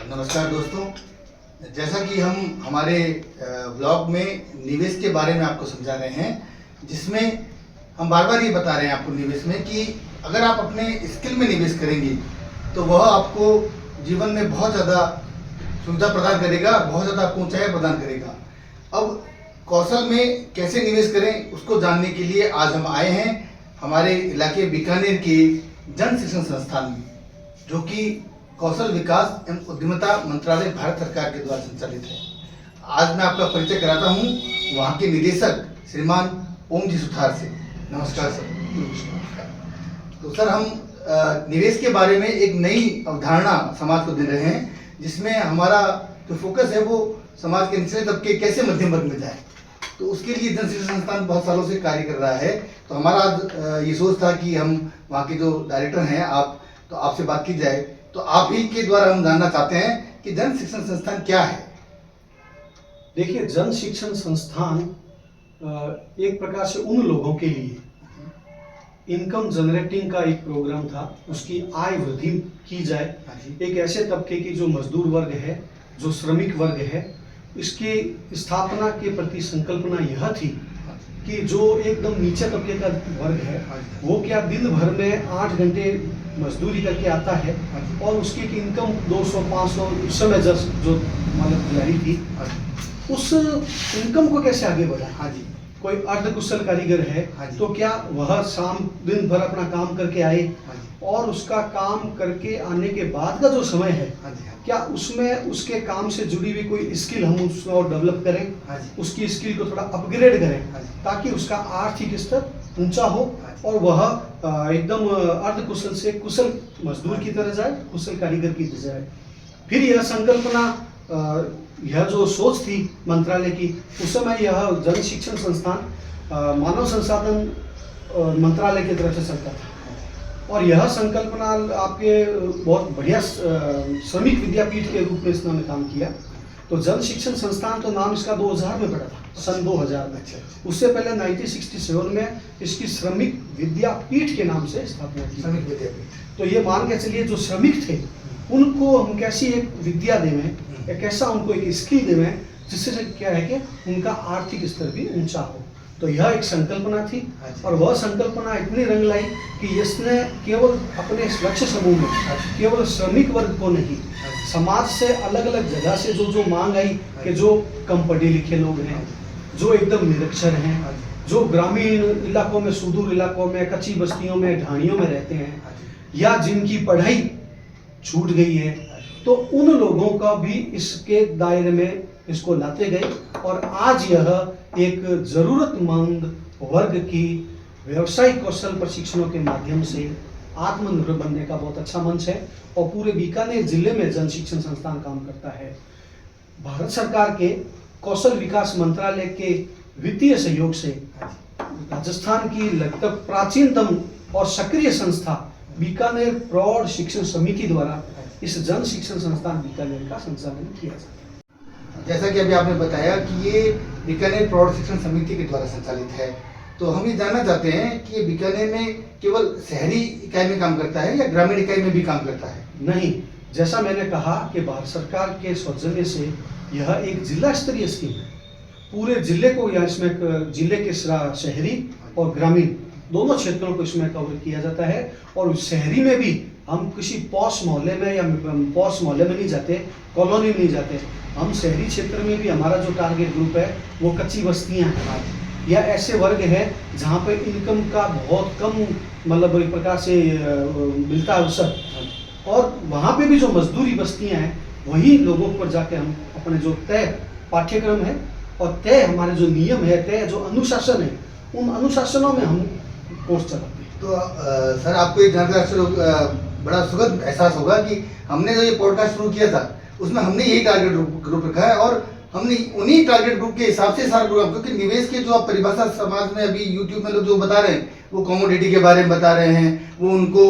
नमस्कार दोस्तों, जैसा कि हम हमारे ब्लॉग में निवेश के बारे में आपको समझा रहे हैं, जिसमें हम बार बार ये बता रहे हैं आपको निवेश में कि अगर आप अपने स्किल में निवेश करेंगे तो वह आपको जीवन में बहुत ज़्यादा सुविधा प्रदान करेगा, बहुत ज़्यादा आपको ऊंचाई प्रदान करेगा। अब कौशल में कैसे निवेश करें उसको जानने के लिए आज हम आए हैं हमारे इलाके बीकानेर के जन शिक्षण संस्थान में, जो कि कौशल विकास एवं उद्यमिता मंत्रालय भारत सरकार के द्वारा संचालित है। आज मैं आपका परिचय कराता हूं वहां के निदेशक श्रीमान ओम जी सुथार से। नमस्कार सर। नमस्कार। तो सर, हम निवेश के बारे में एक नई अवधारणा समाज को दे रहे हैं, जिसमें हमारा जो फोकस है वो समाज के निचले तबके कैसे मध्यम वर्ग में जाए। तो उसके लिए जन शिक्षण संस्थान बहुत सालों से कार्य कर रहा है। तो हमारा आज ये सोच था कि हम वहाँ के जो डायरेक्टर हैं आप, तो आपसे बात की जाए। तो आप ही के द्वारा हम जानना चाहते हैं कि जन शिक्षण संस्थान क्या है। देखिए, जन शिक्षण संस्थान एक प्रकार से उन लोगों के लिए इनकम जनरेटिंग का एक प्रोग्राम था, उसकी आय वृद्धि की जाए। एक ऐसे तबके की जो मजदूर वर्ग है, जो श्रमिक वर्ग है, इसकी स्थापना के प्रति संकल्पना यह थी कि जो एकदम नीचे तबके का वर्ग है वो क्या दिन भर में 8 घंटे मजदूरी करके आता है और उसकी इनकम 200-500 उस समय जो मतलब जारी थी, उस इनकम को कैसे आगे बढ़ाए। कोई अर्धकुशल कारीगर है तो क्या वह शाम दिन भर अपना काम करके आए और उसका काम करके आने के बाद का जो समय है, क्या उसमें उसके काम से जुड़ी हुई कोई स्किल हम उसमें और डेवलप करें, उसकी स्किल को थोड़ा अपग्रेड करें ताकि उसका आर्थिक स्तर ऊंचा हो और वह एकदम अर्धकुशल से कुशल मजदूर की तरह जाए, कुशल कारीगर की तरह जाए। फिर यह संकल्पना, यह जो सोच थी मंत्रालय की, उस समय यह जन शिक्षण संस्थान मानव संसाधन मंत्रालय की तरफ से चलता था और यह संकल्पना आपके बहुत बढ़िया श्रमिक विद्यापीठ के रूप में इसने काम किया। तो जन शिक्षण संस्थान तो नाम इसका 2000 में पड़ा था, सन 2000 में। उससे पहले 1967 में इसकी श्रमिक विद्यापीठ के नाम से स्थापना की। श्रमिक विद्यापीठ। तो ये मान के चलिए, जो श्रमिक थे उनको हम कैसी एक विद्या देवें, एक ऐसा उनको एक स्किल देवें जिससे क्या है कि उनका आर्थिक स्तर भी ऊंचा हो। तो यह एक संकल्पना थी और वह संकल्पना इतनी रंग लाई कि इसने केवल अपने लक्ष्य समूह में केवल श्रमिक वर्ग को नहीं, समाज से अलग अलग जगह से जो मांग आई कि जो कम पढ़े लिखे लोग हैं, जो एकदम निरक्षर हैं, जो ग्रामीण इलाकों में, सुदूर इलाकों में, कच्ची बस्तियों में, ढाणियों में रहते हैं, या जिनकी पढ़ाई छूट गई है, तो उन लोगों का भी इसके दायरे में इसको लाते गए और आज यह एक जरूरतमंद वर्ग की व्यवसायिक कौशल प्रशिक्षणों के माध्यम से आत्मनिर्भर बनने का बहुत अच्छा मंच है और पूरे बीकानेर जिले में जन शिक्षण संस्थान काम करता है। भारत सरकार के कौशल विकास मंत्रालय के वित्तीय सहयोग से राजस्थान की लगभग प्राचीनतम और सक्रिय संस्था बीकानेर प्रौढ़ शिक्षण समिति द्वारा इस जन शिक्षण संस्थान बीकानेर का संचालन किया जाता है। जैसा कि अभी आपने बताया कि ये बीकानेर प्रौढ़ शिक्षण समिति के द्वारा संचालित है, तो हम ये जानना चाहते हैं कि ये बीकानेर में केवल शहरी इकाई में काम करता है या ग्रामीण इकाई में भी काम करता है? नहीं, जैसा मैंने कहा कि भारत सरकार के सौजन्य से यह एक जिला स्तरीय स्कीम है। पूरे जिले को या इसमें जिले के शहरी और ग्रामीण दोनों क्षेत्रों को इसमें कवर किया जाता है और शहरी में भी हम किसी पॉश मोहल्ले में या पॉश मोहल्ले में नहीं जाते, कॉलोनी में नहीं जाते, हम शहरी क्षेत्र में भी हमारा जो टारगेट ग्रुप है वो कच्ची बस्तियां हैं या ऐसे वर्ग है जहाँ पे इनकम का बहुत कम मतलब एक प्रकार से मिलता है अवसर, और वहाँ पे भी जो मजदूरी बस्तियां हैं वही लोगों पर जाके हम अपने जो तय पाठ्यक्रम है और तय हमारे जो नियम है, तय जो अनुशासन है, उन अनुशासनों में हम कोर्स चलाते हैं। तो सर, आपको ये जानकर बड़ा सुखद एहसास होगा कि हमने जो ये पॉडकास्ट शुरू किया था उसमें हमने यही टारगेट ग्रुप रखा है और हमने उन्हीं टारगेट ग्रुप के हिसाब से सारा प्रोग्राम, क्योंकि निवेश के जो आप परिभाषा समाज में अभी यूट्यूब में लोग जो बता रहे हैं वो कमोडिटी के बारे में बता रहे हैं, वो उनको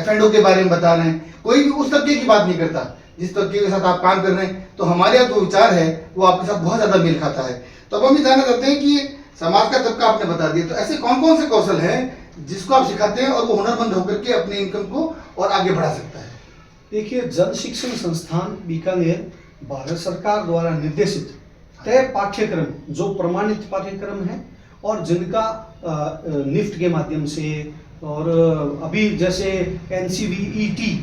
F&O के बारे में बता रहे हैं, कोई भी उस तबके की बात नहीं करता जिस तबके के साथ आप काम कर रहे हैं। तो हमारे यहाँ जो विचार है वो आपके साथ बहुत ज़्यादा मेल खाता है। तो अब हम ये जानना चाहते हैं कि समाज का तबका आपने बता दिया, तो ऐसे कौन कौन से कौशल हैं जिसको आप सिखाते हैं और वो हुनरमंद होकर के अपने इनकम को और आगे बढ़ा सकता है? देखिए, जन शिक्षण संस्थान बीकानेर भारत सरकार द्वारा निर्देशित तय पाठ्यक्रम जो प्रमाणित पाठ्यक्रम है और जिनका निफ्ट के माध्यम से और अभी जैसे एनसीवीईटी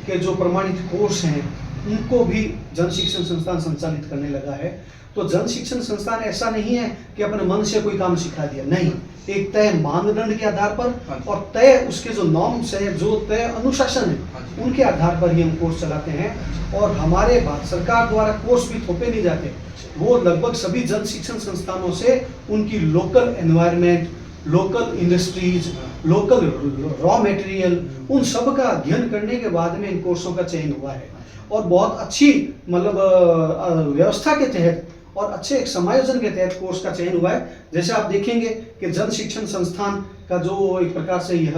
के जो प्रमाणित कोर्स हैं उनको भी जन शिक्षण संस्थान संचालित करने लगा है। तो जन शिक्षण संस्थान ऐसा नहीं है कि अपने मन से कोई काम सिखा दिया, नहीं, एक तय मानदंड के आधार पर और तय उसके जो नॉर्म्स है, जो तय अनुशासन है, उनके आधार पर ही हम कोर्स चलाते हैं। और हमारे भारत सरकार द्वारा कोर्स भी थोपे नहीं जाते, वो लगभग सभी जन शिक्षण संस्थानों से उनकी local environment, local industries, local raw material, उन सब का अध्ययन करने के बाद में इन कोर्सों का चयन हुआ है। और बहुत अच्छी मतलब व्यवस्था के तहत और अच्छे एक समायोजन के तहत कोर्स का चयन हुआ है। जैसे आप देखेंगे कि जन शिक्षण संस्थान का जो एक प्रकार से यह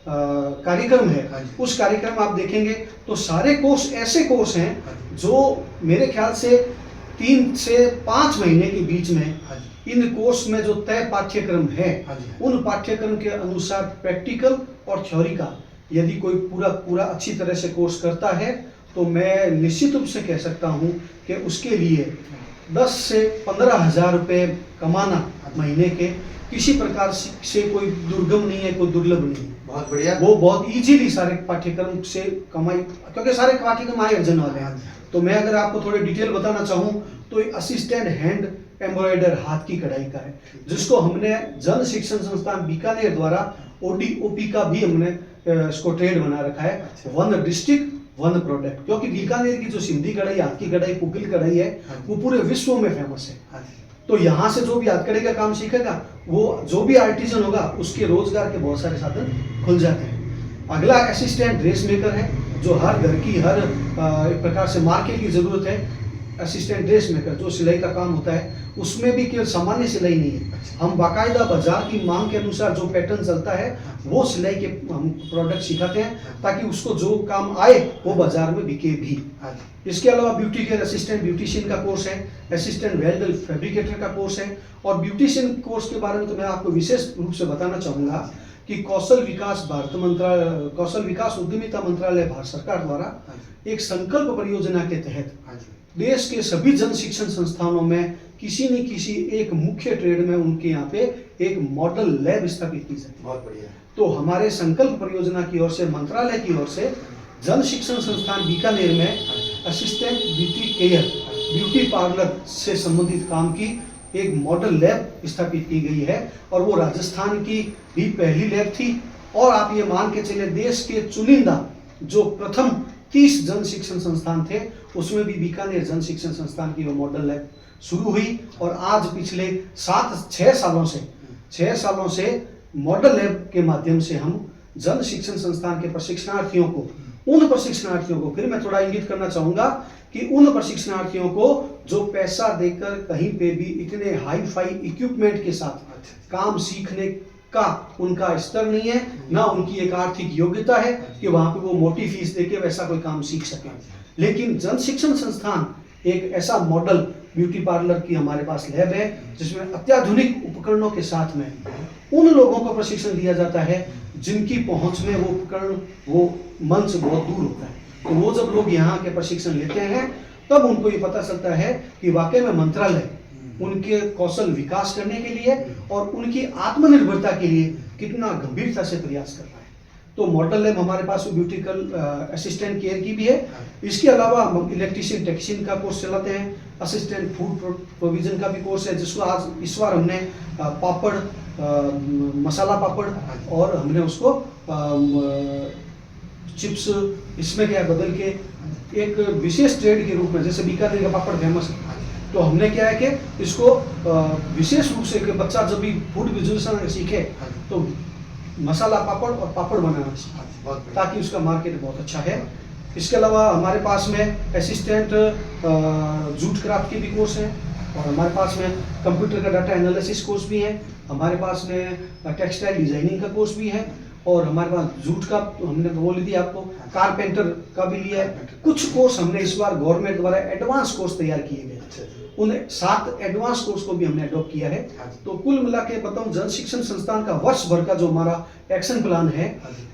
कार्यक्रम है, उस कार्यक्रम आप देखेंगे तो सारे कोर्स ऐसे कोर्स हैं जो मेरे ख्याल से 3 से 5 महीने के बीच में इन कोर्स में जो तय पाठ्यक्रम है, उन पाठ्यक्रम के अनुसार प्रैक्टिकल और थ्योरी का यदि कोई पूरा अच्छी तरह से कोर्स करता है तो मैं निश्चित रूप से कह सकता हूं कि उसके लिए 10 से 15 हजार रुपये कमाना महीने के किसी प्रकार से कोई दुर्गम नहीं है, कोई दुर्लभ नहीं है। बहुत बढ़िया। वो बहुत इजीली सारे पाठ्यक्रम से कमाई, क्योंकि सारे पाठ्यक्रम आय अर्जन वाले हैं। तो मैं अगर आपको थोड़े डिटेल बताना चाहूँ तो असिस्टेंट हैंड एम्ब्रॉयडर, हाथ की कढ़ाई का है, जिसको हमने जन शिक्षण संस्थान बीकानेर द्वारा ODOP का भी हमने इसको ट्रेड बना रखा है। वन डिस्ट्रिक्ट वन प्रोडक्ट, क्योंकि बीकानेर की जो सिंधी कढ़ाई, हाथ की कढ़ाई, पुकिल कढ़ाई है, वो पूरे विश्व में फेमस है। तो यहाँ से जो भी हाथकड़ी का काम सीखेगा, वो जो भी आर्टिजन होगा, उसके रोजगार के बहुत सारे साधन खुल जाते हैं। अगला असिस्टेंट ड्रेस मेकर है, जो हर घर की हर एक प्रकार से मार्केट की जरूरत है। असिस्टेंट ड्रेस मेकर जो सिलाई का काम होता है, उसमें भी केवल सामान्य सिलाई नहीं है, हम बाकायदा बाजार की मांग के अनुसार जो पैटर्न चलता है वो सिलाई के हम प्रोडक्ट सिखाते हैं, ताकि उसको जो काम आए वो बाजार में बिके भी। इसके अलावा ब्यूटी केयर असिस्टेंट ब्यूटिशियन का कोर्स है, असिस्टेंट वेल्डर फैब्रिकेटर का कोर्स है। और ब्यूटिशियन कोर्स के बारे में तो मैं आपको विशेष रूप से बताना चाहूँगा कि कौशल विकास उद्यमिता मंत्रालय भारत सरकार द्वारा एक संकल्प परियोजना के तहत देश के सभी जन शिक्षण संस्थानों में किसी न किसी एक मुख्य ट्रेड में उनके यहाँ पे एक मॉडल लैब स्थापित की जाती है। बहुत बढ़िया। तो हमारे संकल्प परियोजना की ओर से, मंत्रालय की ओर से जन शिक्षण संस्थान बीकानेर में assistant beauty care, beauty parlour से संबंधित काम की एक मॉडल लैब स्थापित की गई है। और वो राजस्थान की भी पहली लैब थी। और आप ये मान के चले, देश के चुनिंदा जो प्रथम 30 जन शिक्षण संस्थान थे, उसमें भी बीकानेर जन शिक्षण संस्थान की वो मॉडल लैब शुरू हुई। और आज पिछले 6 सालों से मॉडल लैब के माध्यम से हम जन शिक्षण संस्थान के प्रशिक्षणार्थियों को, फिर मैं थोड़ा इंगित करना चाहूंगा कि उन प्रशिक्षणार्थियों को जो पैसा देकर कहीं पे भी इतने हाई फाई इक्विपमेंट के साथ काम सीखने का उनका स्तर नहीं है, ना उनकी एक आर्थिक योग्यता है कि वहां पे वो मोटी फीस देके वैसा कोई काम सीख सके। लेकिन जन शिक्षण संस्थान एक ऐसा मॉडल ब्यूटी पार्लर की हमारे पास लैब है, जिसमें अत्याधुनिक उपकरणों के साथ में उन लोगों को प्रशिक्षण दिया जाता है जिनकी पहुंच में वो उपकरण, वो मंच बहुत दूर होता है। तो वो जब लोग यहाँ के प्रशिक्षण लेते हैं, तब उनको ये पता चलता है कि वाकई में मंत्रालय उनके कौशल विकास करने के लिए और उनकी आत्मनिर्भरता के लिए कितना गंभीरता से प्रयास कर रहा है। तो मॉडल लैब हमारे पास ब्यूटिकल असिस्टेंट केयर की भी है। इसके अलावा हम इलेक्ट्रीशियन टेक्नीशियन का कोर्स चलाते हैं, असिस्टेंट फूड प्रोविजन का भी कोर्स है, जिसको आज इस बार हमने पापड़, मसाला पापड़, और हमने उसको चिप्स, इसमें क्या बदल के एक विशेष ट्रेड के रूप में, जैसे बीकानेर का पापड़ फेमस है, तो हमने क्या है कि इसको विशेष रूप से कि बच्चा जब भी फूड बिजनेस सीखे तो मसाला पापड़ और पापड़ बनाना सीखे, ताकि उसका मार्केट बहुत अच्छा है। इसके अलावा हमारे पास में असिस्टेंट जूट क्राफ्ट के भी कोर्स हैं, और हमारे पास में कंप्यूटर का डाटा एनालिसिस कोर्स भी है, हमारे पास में टेक्सटाइल डिजाइनिंग का कोर्स भी है, और हमारे पास जूट का हमने बोल दी आपको, कारपेंटर का भी लिया है। कुछ कोर्स हमने इस बार गवर्नमेंट द्वारा एडवांस कोर्स तैयार किए गए, उन 7 एडवांस कोर्स को भी हमने अडॉप्ट किया है। तो कुल मिला के बताऊं, जन शिक्षण संस्थान का वर्ष भर का जो हमारा एक्शन प्लान है,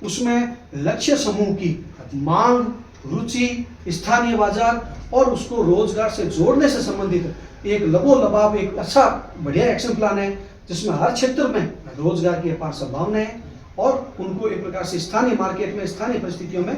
उसमें लक्ष्य समूह की मांग रुचि, स्थानीय बाजार और उसको रोजगार से जोड़ने से संबंधित एक लबोलबाब एक अच्छा बढ़िया एक्शन प्लान है, जिसमें हर क्षेत्र में रोजगार की अपार संभावनाएं है और उनको एक प्रकार से स्थानीय मार्केट में, स्थानीय परिस्थितियों में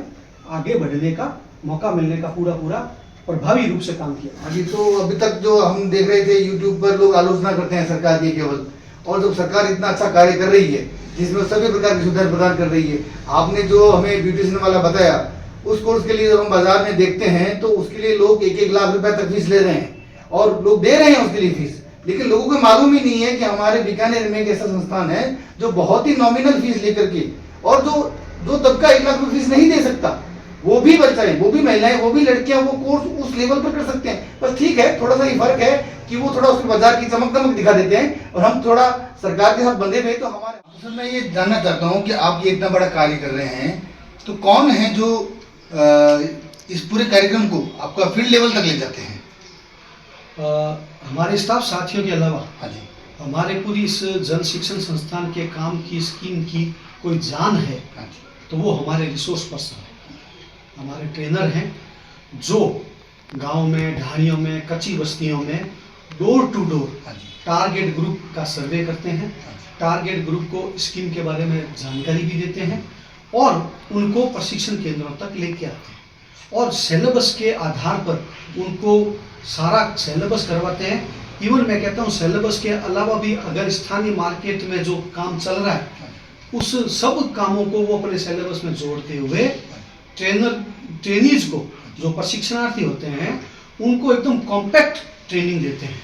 आगे बढ़ने का मौका मिलने का पूरा प्रभावी रूप से काम किया। अभी तो अभी तक जो हम देख रहे थे यूट्यूब पर लोग आलोचना करते हैं सरकार की केवल, और जब सरकार इतना अच्छा कार्य कर रही है जिसमें सभी प्रकार की सुविधाएं प्रदान कर रही है, आपने जो हमें ब्यूटिशियन वाला बताया उस कोर्स के लिए जब हम बाजार में देखते हैं तो उसके लिए लोग 1-1 लाख रुपए तक फीस ले रहे हैं और लोग दे रहे हैं उसके लिए फीस, लेकिन लोगों को मालूम ही नहीं है कि हमारे बीकानेर में एक ऐसा संस्थान है जो बहुत ही नॉमिनल फीस लेकर के, और जो तबका 1 लाख रुपए फीस नहीं दे सकता, वो भी बच्चे, वो भी महिलाएं, वो भी लड़कियां वो कोर्स उस लेवल पर कर सकते हैं। बस ठीक है, थोड़ा सा ये फर्क है कि वो थोड़ा उसके बाजार की चमक दमक दिखा देते हैं और हम थोड़ा सरकार के साथ बंधे हुए। तो हमारे सर, मैं ये जानना चाहता हूँ कि आप ये इतना बड़ा कार्य कर रहे हैं, तो कौन है जो इस पूरे कार्यक्रम को आपका फील्ड लेवल तक ले जाते हैं? हमारे स्टाफ साथियों के अलावा हाँ जी, हमारे पूरी इस जन शिक्षण संस्थान के काम की स्कीम की कोई जान है हाँ जी, तो वो हमारे रिसोर्स पर्सन हैं, हमारे ट्रेनर हैं जो गांव में, ढाणियों में, कच्ची बस्तियों में डोर टू डोर हाँ जी, टारगेट ग्रुप का सर्वे करते हैं, टारगेट ग्रुप को स्कीम के बारे में जानकारी भी देते हैं और उनको प्रशिक्षण केंद्रों तक लेके आते हैं और सिलेबस के आधार पर उनको सारा सिलेबस करवाते हैं। इवन मैं कहता हूँ सिलेबस के अलावा भी अगर स्थानीय मार्केट में जो काम चल रहा है उस सब कामों को वो अपने सिलेबस में जोड़ते हुए ट्रेनीज को, जो प्रशिक्षणार्थी होते हैं, उनको एकदम कॉम्पैक्ट ट्रेनिंग देते हैं।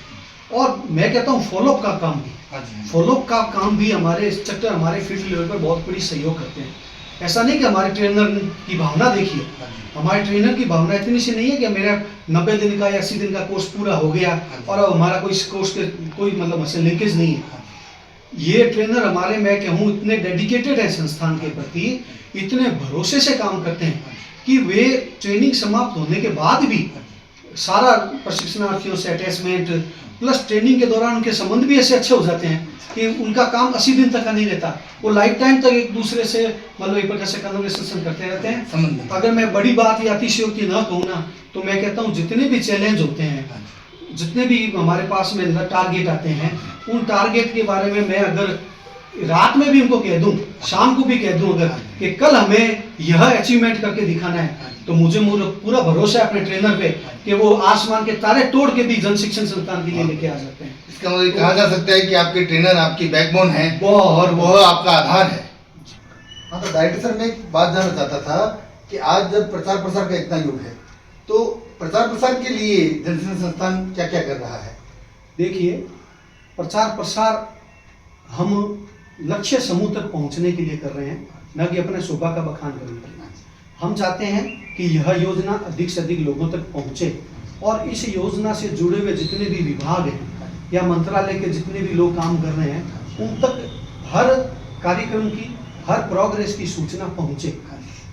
और मैं कहता हूँ फॉलोअप का काम भी, हाँ जी, फॉलोअप का काम भी हमारे इंस्ट्रक्टर हमारे फील्ड लेवल पर बहुत बड़ी सहयोग करते हैं। ऐसा नहीं कि हमारे ट्रेनर की भावना देखिए, हाँ जी, हमारे ट्रेनर की भावना इतनी सी नहीं है कि मेरा 90 दिन का या 80 दिन का कोर्स पूरा हो गया और अब हमारा कोई कोर्स के कोई मतलब हमसे लिंकेज नहीं है। हाँ ये ट्रेनर हमारे, मैं कहूँ, इतने डेडिकेटेड है संस्थान के प्रति, इतने भरोसे से काम करते हैं कि वे ट्रेनिंग समाप्त होने के बाद भी सारा प्रशिक्षणार्थियों से अटैचमेंट प्लस ट्रेनिंग के दौरान उनके संबंध भी ऐसे अच्छे हो जाते हैं कि उनका काम 80 दिन तक का नहीं रहता, वो लाइफ टाइम तक एक दूसरे से मतलब एक प्रकार से कन्वर्सेशन करते रहते हैं। संबंध। अगर मैं बड़ी बात या अतिशयोक्ति न कहूँ ना तो मैं कहता हूँ जितने भी चैलेंज होते हैं, जितने भी हमारे पास में टारगेट आते हैं, उन टारगेट के बारे में मैं अगर रात में भी उनको कह दूं, शाम को भी कह दूं अगर कि कल हमें यह अचीवमेंट करके दिखाना है, तो मुझे पूरा भरोसा है अपने ट्रेनर पे कि वो आसमान के तारे तोड़ के भी जन शिक्षण संस्थान के लिए लेके आ सकते हैं। इसका मतलब कहा जा सकता है कि आपके ट्रेनर आपकी बैकबोन है और वो आपका आधार है। हाँ, तो डायरेक्टर सर, मैं एक बात जानना चाहता था कि आज जब प्रचार प्रसार का इतना युग है तो प्रचार प्रसार के लिए जन शिक्षण संस्थान क्या क्या कर रहा है? देखिए, प्रचार प्रसार हम लक्ष्य समूह तक पहुंचने के लिए कर रहे हैं, न कि अपने शोभा का बखान करने के लिए। हम चाहते हैं कि यह योजना अधिक से अधिक लोगों तक पहुंचे और इस योजना से जुड़े हुए जितने भी विभाग हैं या मंत्रालय के जितने भी लोग काम कर रहे हैं उन तक हर कार्यक्रम की, हर प्रोग्रेस की सूचना पहुंचे।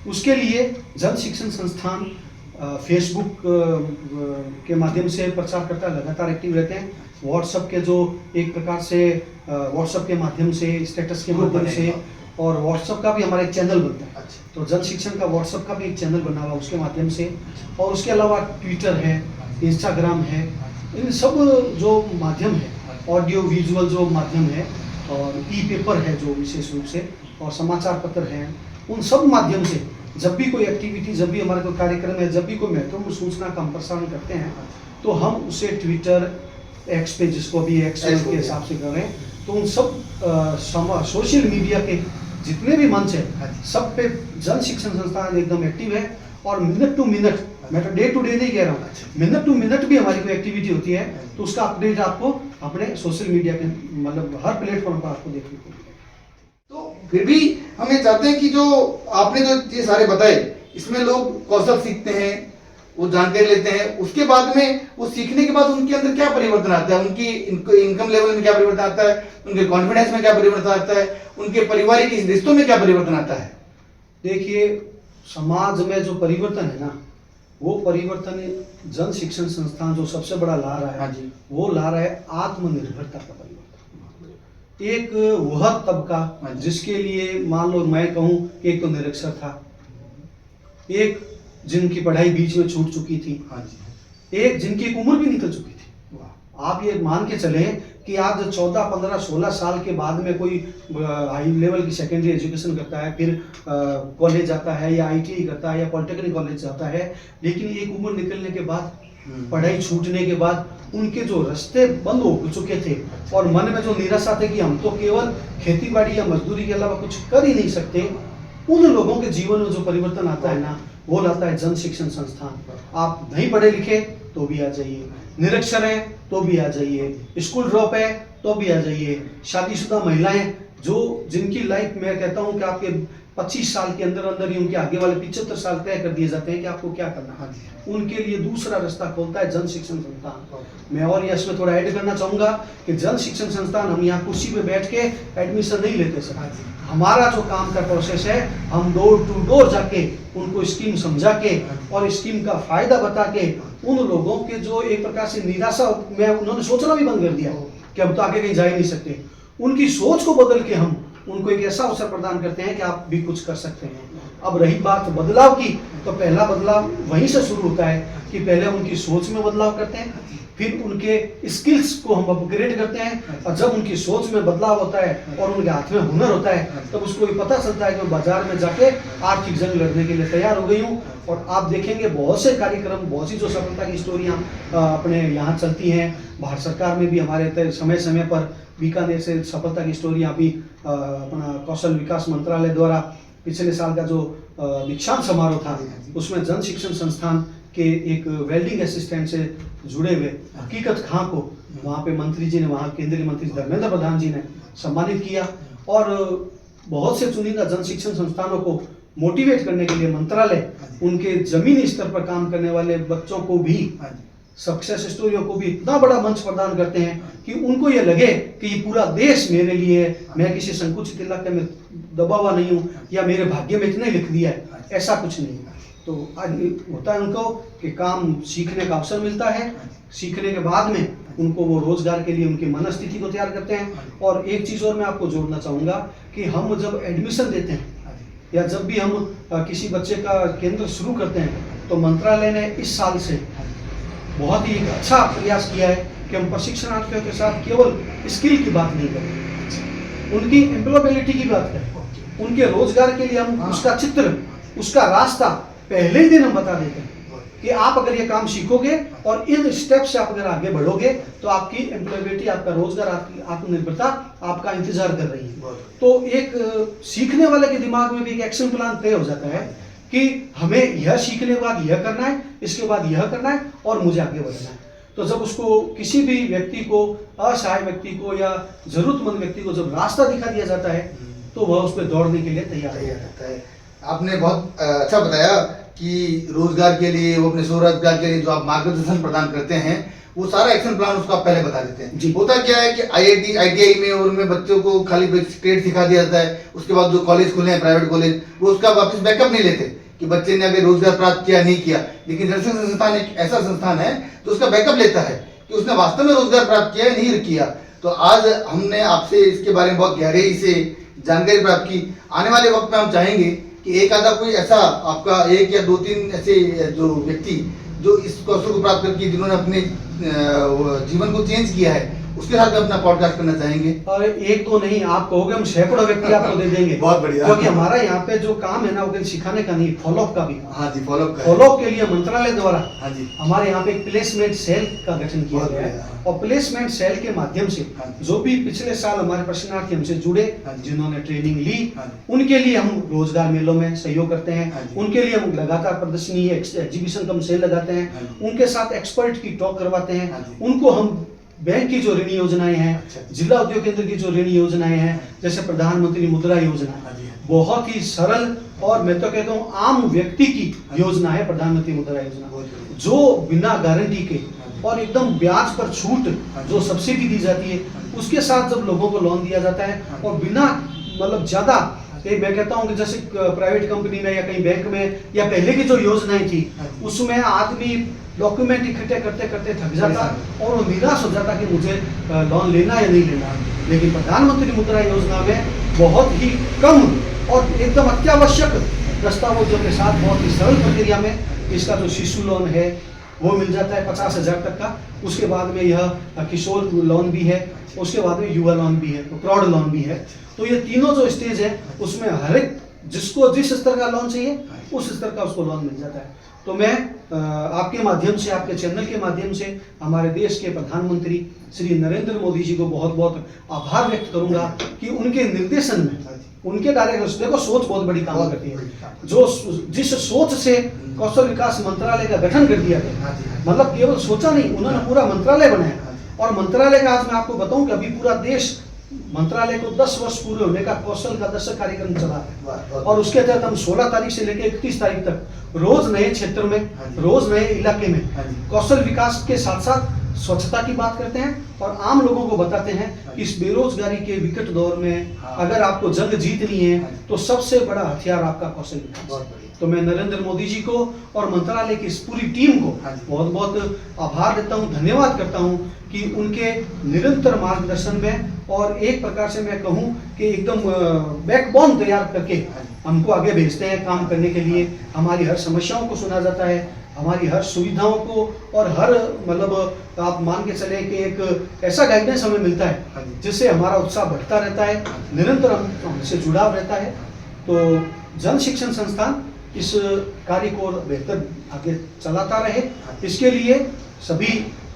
उसके लिए जन शिक्षण संस्थान फेसबुक के माध्यम से प्रचार करता है, लगातार एक्टिव रहते हैं। व्हाट्सएप के जो एक प्रकार से व्हाट्सएप के माध्यम से, स्टेटस के माध्यम से, और व्हाट्सएप का भी हमारा एक चैनल बनता है। तो जन शिक्षण का व्हाट्सएप का भी एक चैनल बना हुआ उसके माध्यम से, और उसके अलावा ट्विटर है, इंस्टाग्राम है, इन सब जो माध्यम है, ऑडियो विजुअल जो माध्यम है, और ई पेपर है जो विशेष रूप से, और समाचार पत्र हैं, उन सब माध्यम से जब भी कोई एक्टिविटी, जब भी हमारा कोई कार्यक्रम है, जब भी कोई महत्वपूर्ण सूचना का हम प्रसारण करते हैं तो हम उसे ट्विटर, एक्स पे, जिसको भी एक्स के हिसाब से कर रहे हैं, तो उन सब सोशल मीडिया के जितने भी मंच है सब पे जन शिक्षण संस्थान एकदम एक्टिव है। और मिनट टू मिनट, मैं तो डे टू डे नहीं कह रहा हूँ, मिनट टू मिनट भी हमारी कोई एक्टिविटी होती है तो उसका अपडेट आपको अपने सोशल मीडिया के मतलब हर प्लेटफॉर्म पर आपको देखने को मिलेगा। तो फिर भी हम ये चाहते हैं कि जो आपने जो ये सारे बताए, इसमें लोग कौशल सीखते हैं, वो जानकारी लेते हैं, उसके बाद में वो सीखने के बाद उनके अंदर क्या परिवर्तन आता है, उनकी इनकम लेवल में क्या परिवर्तन आता है, उनके कॉन्फिडेंस में क्या परिवर्तन आता है, उनके पारिवारिक रिश्तों में क्या परिवर्तन आता है? देखिए, समाज में जो परिवर्तन है ना, वो परिवर्तन जन शिक्षण संस्थान जो सबसे बड़ा ला रहा है, हाँ जी, वो ला रहा है आत्मनिर्भरता का परिवर्तन। एक वह तबका जिसके लिए मान लो मैं कहूँ कि एक तो निरक्षर था, एक जिनकी पढ़ाई बीच में छूट चुकी थी, हाँ जी, एक जिनकी एक उम्र भी निकल चुकी थी। वाह, आप ये मान के चलें कि आज 14, 15, 16 साल के बाद में कोई हाई लेवल की सेकेंडरी एजुकेशन करता है, फिर कॉलेज जाता है या आईटीआई करता है या पॉलिटेक्निक कॉलेज जाता है, लेकिन एक उम्र निकलने के बाद, पढ़ाई छूटने के बाद उनके जो रास्ते बंद हो चुके थे और मन में जो निराशा थी कि हम तो केवल खेती बाड़ी या मजदूरी के अलावा कुछ कर ही नहीं सकते, उन लोगों के जीवन में जो परिवर्तन आता है ना, वो लाता है जन शिक्षण संस्थान। आप नहीं पढ़े लिखे तो भी आ जाइए, निरक्षर हैं तो भी आ जाइए, स्कूल ड्रॉप है तो भी आ जाइए, शादीशुदा महिलाएं जो जिनकी लाइफ में कहता हूं कि आपके 25 साल के अंदर अंदर ही उनके आगे वाले 75 साल तय कर दिए जाते हैं कि आपको क्या करना है, उनके लिए दूसरा रास्ता खोलता है जन शिक्षण संस्थान। मैं और इसमें थोड़ा ऐड करना चाहूंगा कि जन शिक्षण संस्थान, हम यहाँ कुर्सी पे बैठ के एडमिशन नहीं लेते सर। हमारा जो काम का प्रोसेस है, हम डोर टू डोर जाके उनको स्कीम समझा के और स्कीम का फायदा बता के उन लोगों के जो एक प्रकार से निराशा में उन्होंने सोचना भी बंद कर दिया कि हम तो आगे कहीं जा ही नहीं सकते, उनकी सोच को बदल के हम उनको एक ऐसा अवसर प्रदान करते हैं कि आप भी कुछ कर सकते हैं। अब रही बात बदलाव की, तो पहला बदलाव वहीं से शुरू होता है कि पहले उनकी सोच में बदलाव करते हैं, फिर उनके स्किल्स को हम अपग्रेड करते हैं, और जब उनकी सोच में बदलाव होता है और उनके हाथ में हुनर होता है, तब उसको ये पता चलता है कि मैं बाजार में जाके आर्थिक जंग लड़ने के लिए तैयार हो गई हूँ। और आप देखेंगे बहुत से कार्यक्रम, बहुत सी जो सफलता की स्टोरियाँ अपने यहाँ चलती हैं, भारत सरकार में भी हमारे समय समय पर बीकानेर से सफलता की स्टोरियाँ अभी अपना कौशल विकास मंत्रालय द्वारा पिछले साल का जो दीक्षांत समारोह था, उसमें जन शिक्षण संस्थान के एक वेल्डिंग असिस्टेंट से जुड़े हुए हकीकत खां को वहाँ पे मंत्री जी ने, वहाँ केंद्रीय मंत्री धर्मेंद्र प्रधान जी ने सम्मानित किया। और बहुत से चुनिंदा जन शिक्षण संस्थानों को मोटिवेट करने के लिए मंत्रालय उनके जमीनी स्तर पर काम करने वाले बच्चों को भी, सक्सेस स्टोरियों को भी इतना बड़ा मंच प्रदान करते हैं कि उनको ये लगे कि ये पूरा देश मेरे लिए है, मैं किसी संकुचित इलाके में दबा हुआ नहीं हूँ या मेरे भाग्य में इतना ही लिख दिया है, ऐसा कुछ नहीं। तो आज होता है उनको कि काम सीखने का अवसर मिलता है, सीखने के बाद में उनको वो रोजगार के लिए उनकी मनस्थिति को तैयार करते हैं। और एक चीज़ और मैं आपको जोड़ना चाहूँगा कि हम जब एडमिशन देते हैं या जब भी हम किसी बच्चे का केंद्र शुरू करते हैं, तो मंत्रालय ने इस साल से बहुत ही एक अच्छा प्रयास किया है कि हम प्रशिक्षणार्थियों के साथ केवल स्किल की बात नहीं करें, उनकी एम्प्लॉयबिलिटी की बात करें, उनके रोजगार के लिए हम उसका चित्र, उसका रास्ता पहले ही दिन हम बता देते हैं कि आप अगर ये काम सीखोगे और इन स्टेप से आप अगर आगे बढ़ोगे तो आपकी एम्प्लॉयबिलिटी, आपका रोजगार, आपकी आत्मनिर्भरता आपका इंतजार कर रही है। तो एक सीखने वाले के दिमाग में भी एक एक्शन प्लान तय हो जाता है कि हमें यह सीखने के बाद यह करना है, इसके बाद यह करना है और मुझे आगे बढ़ना है। तो जब उसको किसी भी व्यक्ति को, असहाय व्यक्ति को या जरूरतमंद व्यक्ति को जब रास्ता दिखा दिया जाता है, तो वह उस पर दौड़ने के लिए तैयार रहता है। आपने बहुत अच्छा बताया कि रोजगार के लिए, वो अपने स्वरोजगार के लिए जो आप मार्गदर्शन प्रदान करते हैं, वो सारा एक्शन प्लान उसको आप पहले बता देते हैं। होता क्या है कि आईआईटी, आईटीआई में और उनमें बच्चों को खाली ट्रेड सिखा दिया जाता है, उसके बाद जो कॉलेज खुले हैं प्राइवेट कॉलेज, वो उसका वापस बैकअप नहीं लेते कि बच्चे ने अगर रोजगार प्राप्त किया नहीं किया। लेकिन जन शिक्षण संस्थान एक ऐसा संस्थान है जो उसका बैकअप लेता है कि उसने वास्तव में रोजगार प्राप्त किया है नहीं किया। तो आज हमने आपसे इसके बारे में बहुत गहराई से जानकारी प्राप्त की। आने वाले वक्त में हम चाहेंगे कि एक आधा कोई ऐसा आपका 1 या 2-3 ऐसे जो व्यक्ति जो इस कौशल को प्राप्त करके जिन्होंने अपने जीवन को चेंज किया है, उसके साथ में अपना पॉडकास्ट करना चाहेंगे। और एक दो नहीं, आप कहोगे हम सैकड़ों व्यक्ति आपको दे देंगे। बहुत बढ़िया। क्योंकि हमारा यहाँ पे जो काम है ना, वो केवल सिखाने का नहीं, फॉलोअप का भी। हाँ जी, फॉलोअप के लिए मंत्रालय द्वारा हाँ जी हमारे यहाँ पे एक प्लेसमेंट सेल का गठन किया गया है। और प्लेसमेंट सेल के माध्यम से जो भी पिछले साल हमारे प्रशिक्षणार्थी हमसे जुड़े, जिन्होंने ट्रेनिंग ली, उनके लिए हम रोजगार मेलों में सहयोग करते हैं, उनके लिए हम लगातार प्रदर्शनी, एग्जीबिशन कम सेल लगाते हैं, उनके साथ एक्सपर्ट की टॉक करवाते हैं, उनको हम बैंक की जो ऋण योजनाएं हैं, जिला उद्योग केंद्र की जो ऋण योजनाएं हैं, जैसे प्रधानमंत्री मुद्रा योजना, बहुत ही सरल और मैं तो कहता हूँ आम व्यक्ति की योजना है प्रधानमंत्री मुद्रा योजना, जो बिना गारंटी के और एकदम ब्याज पर छूट जो सब्सिडी दी जाती है, उसके साथ जब लोगों को लोन दिया जाता है और बिना मतलब ज्यादा, मैं कहता हूँ कि जैसे प्राइवेट कंपनी में या कहीं बैंक में या पहले की जो योजनाएं थी, उसमें आदमी डॉक्यूमेंट इकट्ठे करते करते थक जाता और वो निराश हो जाता कि मुझे लोन लेना या नहीं लेना। लेकिन प्रधानमंत्री मुद्रा योजना में बहुत ही कम और एकदम अत्यावश्यक दस्तावेजों के साथ बहुत ही सरल प्रक्रिया में इसका जो शिशु लोन है वो मिल जाता है 50,000 तक का। उसके बाद में यह किशोर लोन भी है, उसके बाद में युवा लोन भी है, प्रौढ़ लोन भी है। तो ये तीनों जो स्टेज है उसमें हर एक जिसको जिस स्तर का लोन चाहिए उस स्तर का उसको लोन मिल जाता है। तो मैं आपके माध्यम से, आपके चैनल के माध्यम से हमारे देश के प्रधानमंत्री श्री नरेंद्र मोदी जी को बहुत बहुत आभार व्यक्त करूंगा कि उनके निर्देशन में, उनके डायरेक्शन, देखो सोच बहुत बड़ी काम करती है। जो जिस सोच से कौशल विकास मंत्रालय का गठन कर दिया गया, मतलब केवल सोचा नहीं, उन्होंने पूरा मंत्रालय बनाया। और मंत्रालय का आज मैं आपको बताऊं कि अभी पूरा देश मंत्रालय को 10 वर्ष पूरे होने का कौशल का दशक कार्यक्रम चला है। और उसके तहत हम 16 तारीख से लेकर 31 तारीख तक रोज नए क्षेत्र में, रोज नए इलाके में कौशल विकास के साथ साथ स्वच्छता की बात करते हैं और आम लोगों को बताते हैं कि इस बेरोजगारी के विकट दौर में अगर आपको जंग जीतनी है तो सबसे बड़ा हथियार आपका कौशल विकास। तो मैं नरेंद्र मोदी जी को और मंत्रालय की इस पूरी टीम को बहुत बहुत आभार देता हूं, धन्यवाद करता हूं कि उनके निरंतर मार्गदर्शन में और एक प्रकार से मैं कहूं कि एकदम बैकबोन तैयार करके हमको आगे भेजते हैं काम करने के लिए। हमारी हर समस्याओं को सुना जाता है, हमारी हर सुविधाओं को और हर मतलब आप मान के चले कि एक ऐसा गाइडेंस हमें मिलता है जिससे हमारा उत्साह बढ़ता रहता है, निरंतर हमसे जुड़ाव रहता है। तो जन शिक्षण संस्थान इस कार्य को बेहतर आगे चलाता रहे, इसके लिए सभी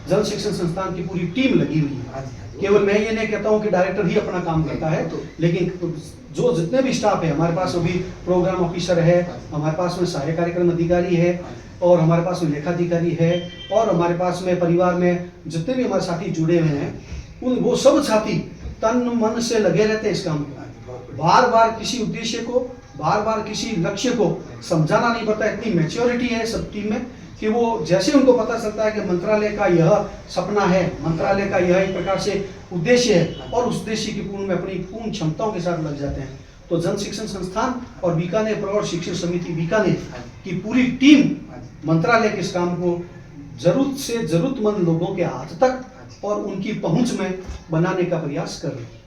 जल शिक्षण संस्थान की पूरी टीम लगी हुई है। केवल मैं ये नहीं कहता हूँ कि डायरेक्टर ही अपना काम करता है, लेकिन जो जितने भी स्टाफ है, हमारे पास अभी प्रोग्राम ऑफिसर है, हमारे पास में सहायक कार्यक्रम अधिकारी है, और हमारे पास में लेखाधिकारी है, और हमारे पास में परिवार में जितने भी हमारे साथी जुड़े हुए हैं उन वो सब साथी तन मन से लगे रहते हैं इस काम में। बार बार किसी उद्देश्य को, बार बार किसी लक्ष्य को समझाना नहीं पड़ता। इतनी मैच्योरिटी है सब टीम में कि वो जैसे उनको पता चलता है कि मंत्रालय का यह सपना है, मंत्रालय का यह एक प्रकार से उद्देश्य है, और उस उद्देश्य की पूर्ण में अपनी पूर्ण क्षमताओं के साथ लग जाते हैं। तो जन शिक्षण संस्थान और बीकानेर प्रौढ़ शिक्षण समिति बीकानेर की पूरी टीम मंत्रालय के इस काम को जरूरत से जरूरतमंद लोगों के हाथ तक और उनकी पहुंच में बनाने का प्रयास कर रहे हैं।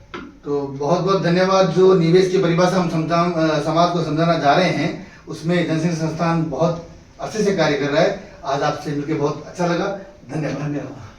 तो बहुत बहुत धन्यवाद। जो निवेश की परिभाषा हम समाज को समझाना जा रहे हैं उसमें जनशिक्षण संस्थान बहुत अच्छे से कार्य कर रहा है। आज आपसे मिलकर बहुत अच्छा लगा। धन्यवाद।